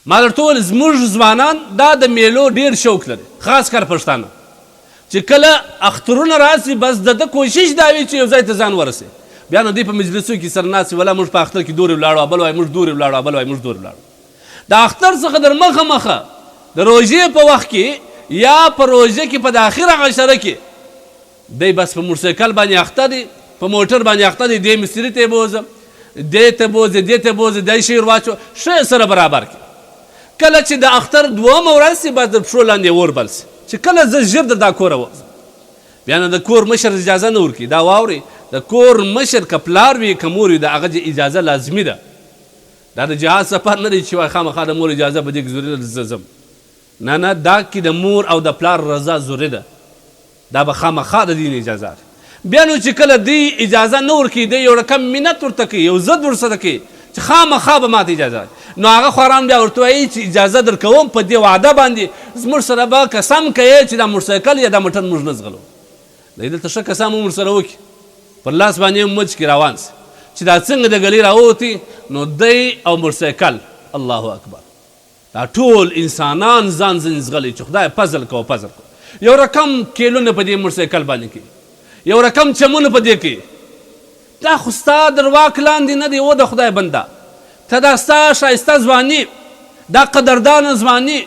ما درته وویل زموږ ځوانان دا د میلو ډېر شوق لري، خاص کر پښتانه چې کله اخترونه راسي بس د کوشش دا وي چې یو ځای ته ځان ورسي. بیا نو دوی په مجلسو کې سره ناست ولا موږ په اختر کې دورې ولاړو، بل وایي موږ دورې ولاړو، بل وایي موږ دورې ولاړو. د اختر څخه در مخه مخه د روژې په وخت کې یا په روژه کې په د اخره عشره کې دی بس په موټرسایکل باندې اخته دی، په موټر باندې اخته دی، دې مستري ته یې بوځه، دې ته بوځه، دې ته بوځه، دی شی ور واچو، ښه سره برابر کړي. کله چې د اختر دویمه ورځ سي بس د پښو لاندې اور بل سي چې کله زه ژر د دا کوره وځم. بیا نو د کور مشر اجازه نه ورکوي. دا واورئ، د کور مشر که پلار وي که مور وي د هغه اجازه لازمي ده. دا د جهاد سفر نه دی چې وایي خامخا د مور اجازه په دې کې ضروري ده زه ځم. نه نه، دا کې د مور او د پلار رضا ضروري ده. دا به خامخا د دین اجازه ده. بیا نو چې کله دی اجازه نه ورکوي، دی یو رقم منت ورته کوي، یو ضد ورسره کوي چې خامخا به ماته اجازه، نو هغه خواران بیا ورته وایي چې اجازه در کوم په دې وعده باندې زموږ سره به قسم کوې چې دا موټرسایکل یا دا موټر موږ نه ځغلو. دی دلته ښه قسم هم ورسره وکړي، پر لاس باندې هم مچ کړي روان سي چې دا څنګه د ګلۍ راووتي. نو دی او موټرسایکل الله اکبر دا ټول انسانان ځان ځنې ځغلي چې خدای فضل کوه فضل کوه. یو رقم کیلونه په دې موټرسایکل باندې کوي، یو رقم چمونه په دې کوي. دا خو ستا در واک لاندې نه دی و د خدای بنده. ته دا ستا ښایسته ځواني، دا قدردانه ځواني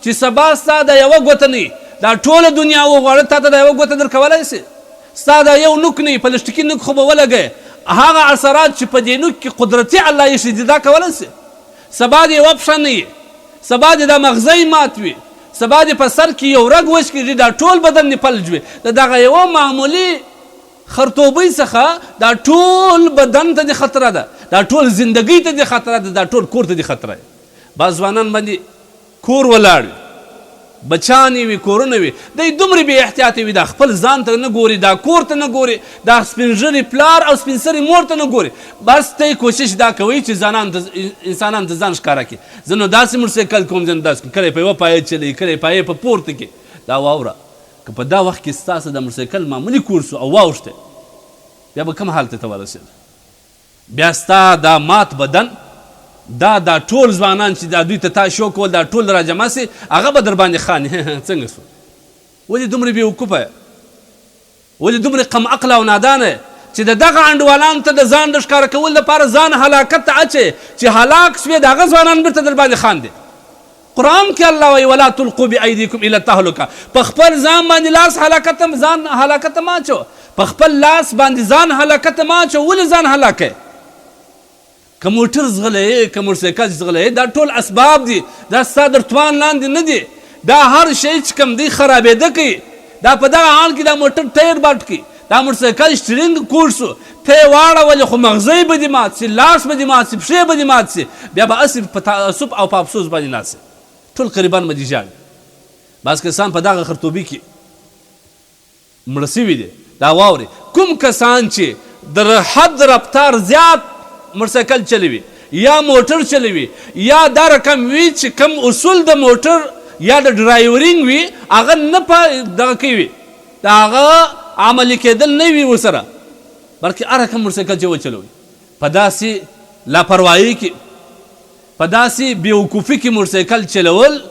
چې سبا ستا د یوه ګوته نه دا ټوله دنیا وغواړه تا ته د یوه ګوته در کولی سي. ستا دا یو نوک نه پلسټیکي نوک خو به ولګوې، هغه اثرات چې په دې نوک کې قدرتي الله ایښي دي دا کولی سي. سبا دې یوه پښه نه وي، سبا دې دا مغزی مات وي، سبا دې په سر کې یو رګ وشکېږي، دا ټول بدن دې فلج وي. د دغه یوه معمولي خرطوبۍ څخه دا ټول بدن ته دې خطره ده، دا ټول زندګۍ ته دې خطره ده، دا ټول کور ته دې خطره ده. بعض ځوانان باندې کور ولاړ وي، بچیان وي، کورونه وي، دی دومره بې احتیاطه وي، دا خپل ځان ته نه ګوري، دا کور ته نه ګوري، دا سپین ږیري پلار او سپین سري مور ته نه ګوري. بس ته کوشش دا کوي چې انسانانو ته ځان ښکاره کړي. زه نو داسې موټرسایکل کوم، زه نو داسې کوم، کله یې په یوه پایه چلوي، کله یې پایې په پورته کې. دا واوره که په دا وخت کې ستاسو د موټرسایکل معمولي کور سو او واوښتی، بیا به کوم حالت ته ورسېد؟ بیا ستا دا مات بدن، دا ټول ځوانان چې دا دوی ته تا شو کول، دا ټول راجمع سي، هغه به در باندې خاني څنګه سو؟ ولې دومره بېوقوفه یې؟ ولې دومره کم عقله او نادانه یې چې د دغه انډوالانو ته د ځان د ښکاره کولو لپاره ځان هلاکت ته اچې چې هلاک سوې د هغه ځوانان بېرته در باندې خاندي. قرآن کې الله وایي ولا تلقوا بأیدیکم الی التهلکه، په خپل ځان باندې لاس ځان هلاکت مه اچوه، په خپل لاس باندې ځان هلاکت مه اچوه. ولې ځان هلاکوې؟ که موټر ځغلی، که موټرسایکل ځغلی، دا ټول اسباب دي، دا ستا در توان لاندې نه دي. دا هر شی چې کوم دی خرابېده کوي. دا په دغه حال کې دا موټر ټایر بټ کړي، دا موټرسایکل سټرینګ کوږ سو، ته یې واړولې خو مغزی به دې مات سي، لاس به دې مات سي، پښې به دې مات سي، بیا به هسې په تعصب او په افسوس باندې ناست سي. ټول قریبان به دې ژاړي. بعض کسان په دغه خرطوبي کې مړه سوي دي. دا واورئ، کوم کسان چې د حد رفتار زیات موټرسایکل چلوي یا موټر چلوي یا دا رقم وي چې کم اصول د موټر یا د ډرایورینګ وي هغه نه په دغه کوي، د هغه عملي کېدل نه وي ورسره، بلکې هر رقم موټرسایکل چې وچلوي په داسې لاپروایي کې، په داسې بېوقوفي کې موټرسایکل چلول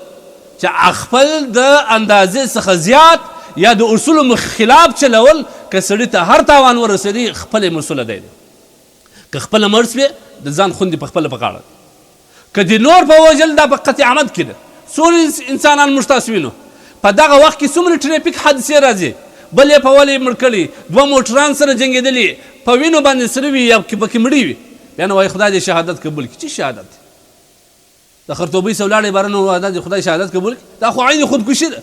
چې خپل د اندازې څخه زیات یا د اصولو خلاف چلول، که سړي ته هر تاوان ورسېدي خپله مسؤله دی. که خپله مړ سوې د ځان خوندې په خپله په غاړه، که د نور په وژل دا په قطع عمد کې ده. څومره انسانان موږ تاسو وینو په دغه وخت کې، څومره ټرافیک حادثې راځي، بل یې په ولې مړ کړي، دوه موټران سره جنګېدلي، په وینو باندې سره وي یا پکې مړي وي. بیا نو وایي خدای دې شهادت قبول کړي. چې شهادت د خرطوبۍ څه ولاړې باره نو دا خدای شهادت قبول کړي؟ دا خو عین خودکشي ده.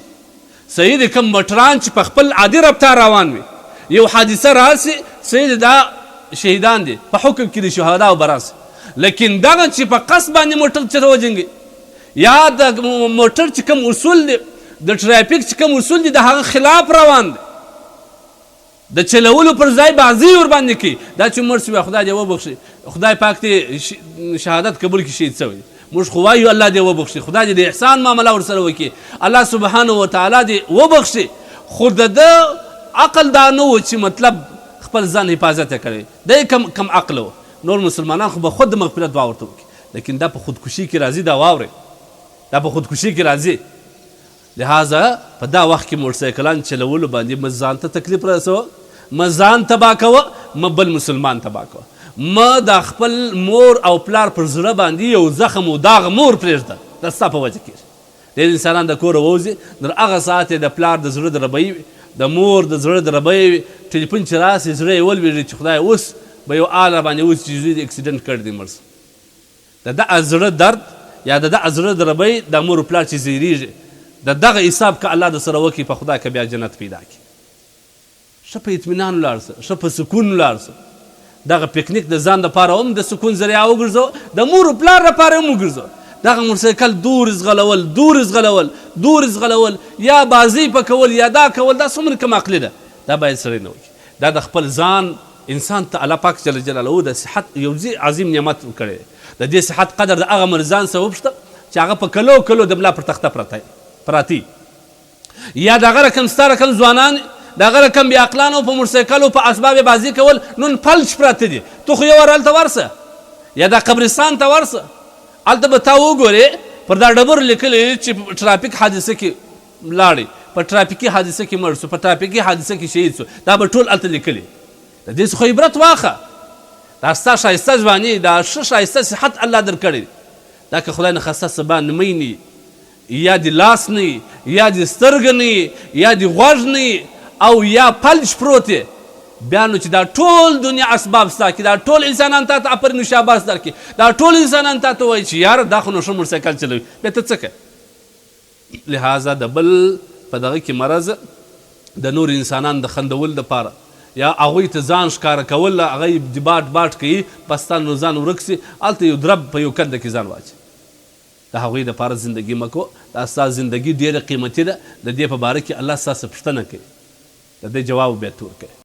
صحیح دی کوم موټران چې په خپل عادي رفتار روان وي، یو حادثه راسي، صحیح دی دا شهیدان دي، په حکم کې د شهداو به راسي. لیکن دغه چې په قصد باندې موټر چېرته وجنګي، یا د موټر چې کوم اصول دي، د ټرافیک چې کوم اصول دي، د هغه خلاف روان دي، د چلولو پر ځای بازي ورباندې کوي. دا چې مړ سوی خدای دې وبخښي، خدای پاک دې شهادت قبول کړي، شهید سوی. موږ خو وایو الله دې وبخښي، خدای دې د احسان معامله ورسره وکړي، الله سبحانه وتعالی دې وبخښي. خو د ده عقل دا نه و چې مطلب خپل ځان حفاظت یې کړی، دی کم عقل و. نور مسلمانان خو به خود د مغفرت دعا ورته وکړي، لیکن دا په خودکشي کې راځي. دا واورئ، دا په خودکشي کې راځي. لہذا په دا وخت کې موټرسایکلان چلولو باندې مه ځان ته تکلیف رسوه، مه ځان تباه کوه، مه بل مسلمان تباه کوه، مه د خپل مور او پلار پر زړه باندې یو زخم و داغ مور پرېږده، دا ستا په وجه کېږي. ډېر انسانان د کوره ووځي، تر هغه ساعت یې د پلار د زړه دربی وي، د مور د زړه دربی وي، ټلیفون چې راسي زړه یې ولوېږي چې خدای اوس به یو آله باندې اوس چې زوی د اکسیډنټ کړی دی مړ شو. د دغه زړه درد یا د دغه زړه دربی د مور و پلار چې زیریږي، د دغه حساب که الله د سره وکړي په خدای که بیا جنت پیدا کړي. ښه په اطمینان ولاړ شه، ښه په سکون ولاړ شه. دغه پکنیک د ځان دپاره هم د سکون ذریعه وګرځوه، د مور و پلار لپاره هم وګرځوه. دغه موټرسایکل دور زغلول یا بازی په کول یا دا کول، دا څومره کم عقلي ده. دا باید سړی نه وکړي. دا د خپل ځان انسان ته الله پاک جل جلاله د صحت یو عظیم نعمت کړی دی. د دې صحت قدر د هغه مریضان سره وپوښته چې هغه په کلو د ملا پر تخته پراتی، یا دغه رقم ستا رقم ځوانان دغه رقم بې عقلانو په موټرسایکلو په اسباب بازي کول نن فلج پراته دي. تو خو یو ور هلته ورسه یا دا قبرستان ته ورسه، هلته به تا وګورې پر دا ډبرو لیکلي چې په ټرافیک حادثه کې لاړې، په ټرافیکي حادثه کې مړ شو، په ټرافیکي حادثه کې شهید شو، دا به ټول هلته لیکلي. د دې څخه عبرت واخله. دا ستا ښایسته ځواني، دا ښه ښایسته صحت الله درکړی، دا که خدای نخواسته سبا نمی نه یا د لاس نه یا د سترګه نه یا د غوږ نه او یا فلج پروت دی، بیا نو چې دا ټول دنیا اسباب ستا کړي، دا ټول انسانان تا ته آفرین و شاباس درکړي، دا ټول انسانان تا ته وایي چې یاره دا خو نو ښه موټرسایکل چلوي، بیا ته څه کوې؟ لہذا د بل په دغه کې مرض د نور انسانان د خندول دپاره یا هغوی ته ځان ښکاره کول، هغه یې باټ کوي، پس تا نو ځان ورک سي، هلته یو درب په یو کنده کې ځان واچي. د هغوی دپاره زندګي مه کوه. دا ستا زندګي ډېره قیمتي ده. د دې په باره کې الله ستاسې پوښتنه کوي، د دې جواب بیا ته ورکوي.